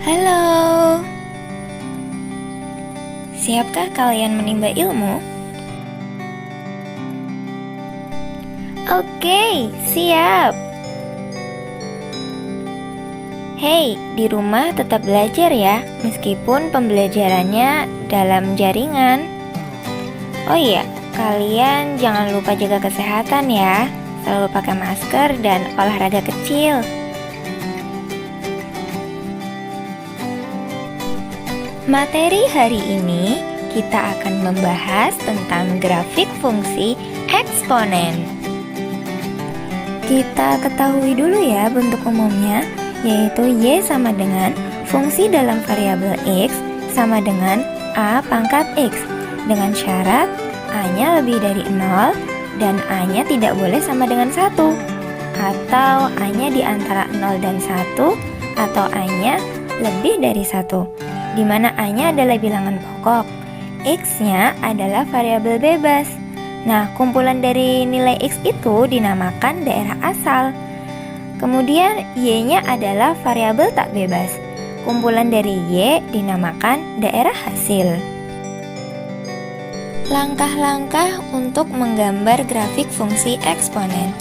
Halo, siapkah kalian menimba ilmu? Oke, siap. Hei, di rumah tetap belajar ya, meskipun pembelajarannya dalam jaringan. Oh iya, kalian jangan lupa jaga kesehatan ya. Selalu pakai masker dan olahraga kecil. Materi hari ini kita akan membahas tentang grafik fungsi eksponen. Kita ketahui dulu ya bentuk umumnya, yaitu Y sama dengan fungsi dalam variabel X sama dengan A pangkat X, dengan syarat A-nya lebih dari 0 dan A-nya tidak boleh sama dengan 1, atau A-nya di antara 0 dan 1, atau A-nya lebih dari 1, di mana A-nya adalah bilangan pokok, X-nya adalah variabel bebas. Nah, kumpulan dari nilai X itu dinamakan daerah asal. Kemudian Y-nya adalah variabel tak bebas. Kumpulan dari Y dinamakan daerah hasil. Langkah-langkah untuk menggambar grafik fungsi eksponen.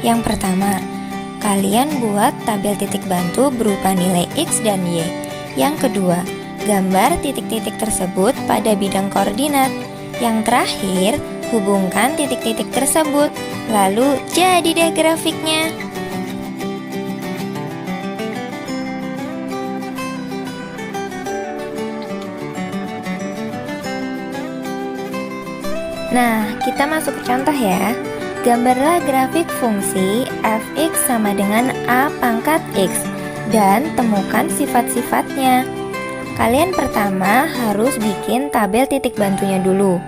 Yang pertama, kalian buat tabel titik bantu berupa nilai X dan Y. Yang kedua, gambar titik-titik tersebut pada bidang koordinat. Yang terakhir, hubungkan titik-titik tersebut. Lalu jadi deh grafiknya. Nah, kita masuk ke contoh ya. Gambarlah grafik fungsi f(x) sama dengan a pangkat x dan temukan sifat-sifatnya. Kalian pertama harus bikin tabel titik bantunya dulu.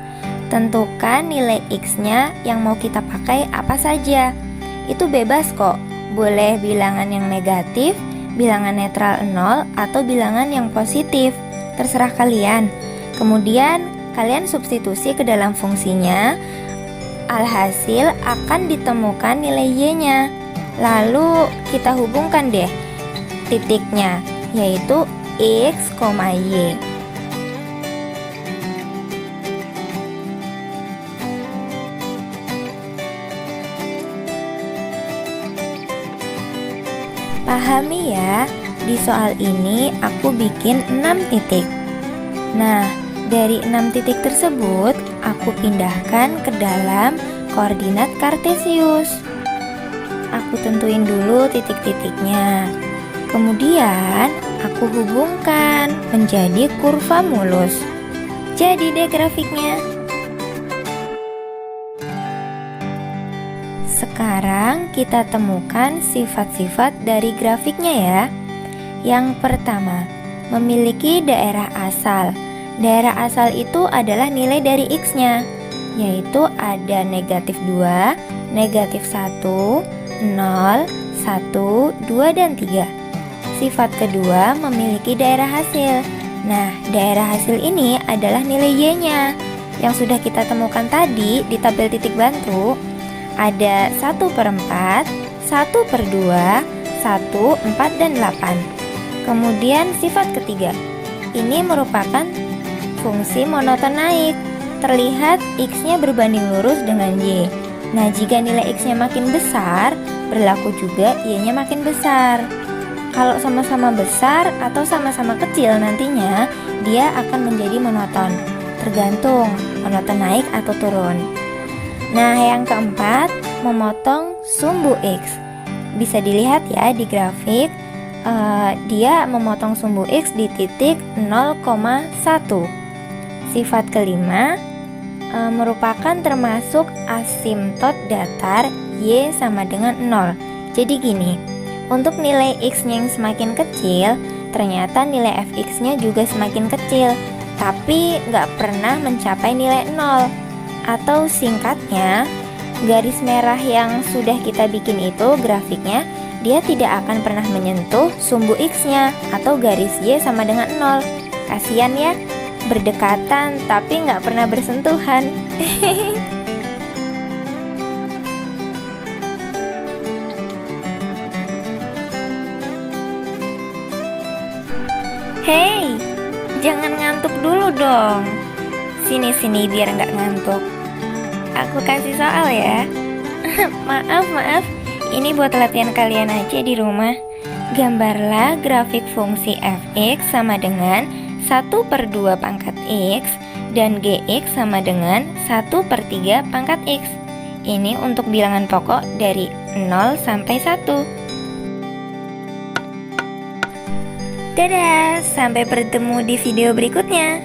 Tentukan nilai x-nya yang mau kita pakai apa saja. Itu bebas kok. Boleh bilangan yang negatif, bilangan netral 0, atau bilangan yang positif. Terserah kalian. Kemudian kalian substitusi ke dalam fungsinya. Alhasil akan ditemukan nilai y-nya. Lalu kita hubungkan deh titiknya, yaitu x, y. Pahami ya, di soal ini aku bikin 6 titik. Nah, dari 6 titik tersebut, aku pindahkan ke dalam koordinat kartesius. Aku tentuin dulu titik-titiknya. Kemudian, aku hubungkan menjadi kurva mulus. Jadi deh grafiknya. Sekarang kita temukan sifat-sifat dari grafiknya ya. Yang pertama, memiliki daerah asal. Daerah asal itu adalah nilai dari X-nya, yaitu ada negatif 2, negatif 1, 0, 1, 2, dan 3. Sifat kedua memiliki daerah hasil. Nah, daerah hasil ini adalah nilai Y-nya yang sudah kita temukan tadi di tabel titik bantu. Ada 1/4, 1/2, 1, 4, dan 8. Kemudian sifat ketiga, ini merupakan fungsi monoton naik. Terlihat X-nya berbanding lurus dengan Y. Nah, jika nilai X-nya makin besar, berlaku juga Y-nya makin besar. Kalau sama-sama besar atau sama-sama kecil nantinya, dia akan menjadi monoton. Tergantung monoton naik atau turun. Nah, yang keempat, memotong sumbu X. Bisa dilihat ya di grafik. Dia memotong sumbu X di titik 0,1. Sifat kelima merupakan termasuk asimtot datar Y sama dengan 0. Jadi gini, untuk nilai X-nya yang semakin kecil, ternyata nilai Fx-nya juga semakin kecil, tapi nggak pernah mencapai nilai 0. Atau singkatnya, garis merah yang sudah kita bikin itu grafiknya, dia tidak akan pernah menyentuh sumbu X-nya atau garis Y sama dengan 0. Kasian ya, berdekatan tapi nggak pernah bersentuhan. Hei, jangan ngantuk dulu dong. Sini biar nggak ngantuk. Aku kasih soal ya. Maaf, ini buat latihan kalian aja di rumah. Gambarlah grafik fungsi fx sama dengan 1/2 pangkat x dan gx sama dengan 1/3 pangkat x. Ini untuk bilangan pokok dari 0 sampai 1. Dadah, sampai bertemu di video berikutnya.